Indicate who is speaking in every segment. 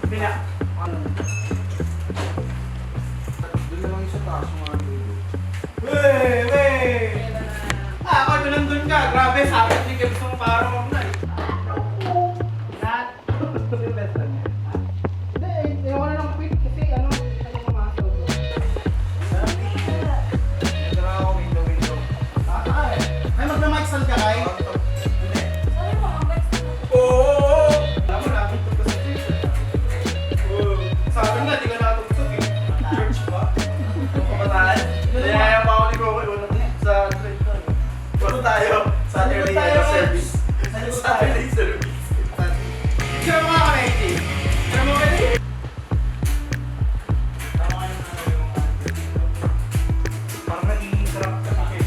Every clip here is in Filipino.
Speaker 1: Bila.
Speaker 2: Doon na lang yung sa taas mga dulo.
Speaker 1: Wey! Ako, doon ka. Grabe, sabi ni Gibbs mong parang ako na eh. Lahat. Sino yung best friend niya? Hindi, ayaw na lang quick kasi ano pumasok.
Speaker 2: Ito na ako, window.
Speaker 1: Ay, magna-mic stand ka, Kai? Hindi. Alam mo, nakatutok ka sa church. Sa akin nga, di ka nakatutok eh. Church ba?
Speaker 2: Pamataan? Niyaya pa ako ni Goku sa trip na. Ano tayo? Saturday service. Saturday service.
Speaker 1: Sino mga kamekti? Sino mga kamekti?
Speaker 2: Parang naging sarap ka na eh.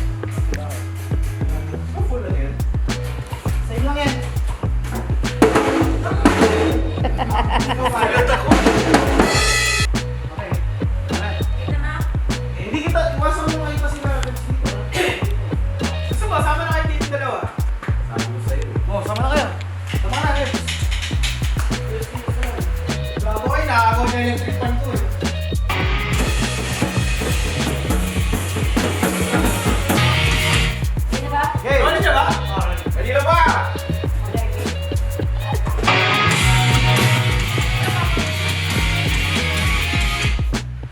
Speaker 2: Full lang yan.
Speaker 1: Sa'yo lang yan.
Speaker 2: Sagat ako.
Speaker 1: Okay. Hindi kita, iwasan mo kayo kasi na dito. Gusto mo, sama na kayo dito dalawa.
Speaker 2: Sabi ko sa'yo.
Speaker 1: Oo, sama na kayo. Sama na kayo. Bravo kayo, nakagaw na yung electric fan ko eh. Okay. Ano niya ba? Kanina ba?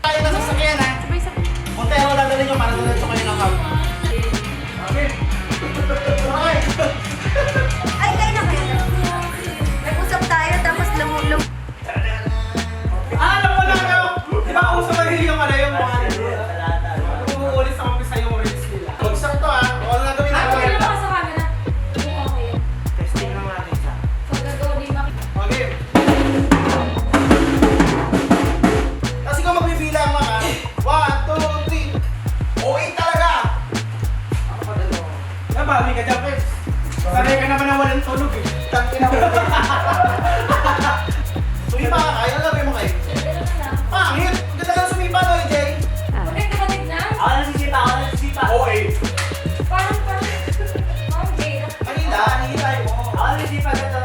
Speaker 1: Tayo na sasakyan ha. Montero dadalhin nyo para dadalhin kayo ng hub. Okay. Okay.
Speaker 3: Ay, kayo na kayo. Nag-usap tayo, tapos lumulong.
Speaker 1: Alam mo lang kayo. Di ba kung sa mahili yung ano yung mga umuulit sa umpisa yung reels nila. Huwag sa ito ha. O ano nga gawin natin? Testing lang natin siya. Okay. Tapos ikaw magbibilang mga 1, 2, 3. O 8 talaga. Ako pa dalawa. Nababi ka dyan, Peps. Sanay ka naman na walang tulog eh. Tangin ako. Sumipa ka kayo. Ano gawin mo kayo? Pangit! Ganda ka sumipa no, AJ?
Speaker 2: Ako nasisipa. Oo eh.
Speaker 1: Kanila, hinihintay mo.
Speaker 2: Ako nasisipa ka to.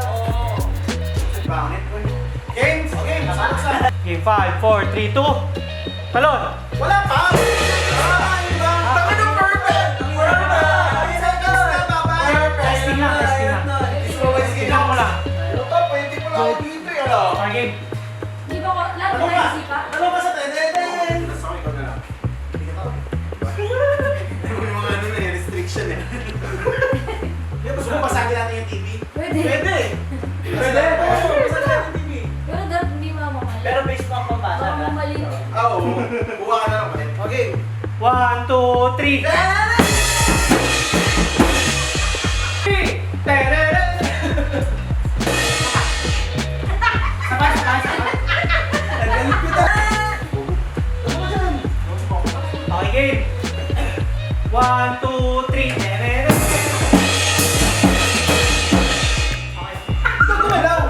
Speaker 1: Pangit ko yun. Games! Okay, nasalok sa... Game 5, 4, 3, 2. Talon! Wala pa! Diba? Taki ng perfect! Perfect! Seconds na, babay! Testing lang, testing lang. Testing lang mo lang.
Speaker 2: Ito, 20 po lang ako dito eh. Ano?
Speaker 1: Okay, game.
Speaker 2: Ano ba sa tenen? Gusto ko ikaw na lang. Yung mga ano na eh, restriction eh.
Speaker 1: Gusto mo basagin natin yung TV?
Speaker 2: Pwede!
Speaker 1: Pwede!
Speaker 2: Oo, basagin natin TV.
Speaker 4: Pero based mo ang pambasa ka?
Speaker 2: Oo, buka ka na lang ulit.
Speaker 1: Okay. 1, 2, 3. Terere! Sabay, sabay, sabay.
Speaker 2: Nagalit ko na.
Speaker 1: Ano ba dyan? Okay, game. 1, 2, 3. Terere! Okay.
Speaker 2: Ito gumalaw.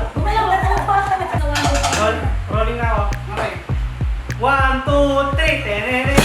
Speaker 1: Rolling na ako. Okay. 1, 2, 3. Terere!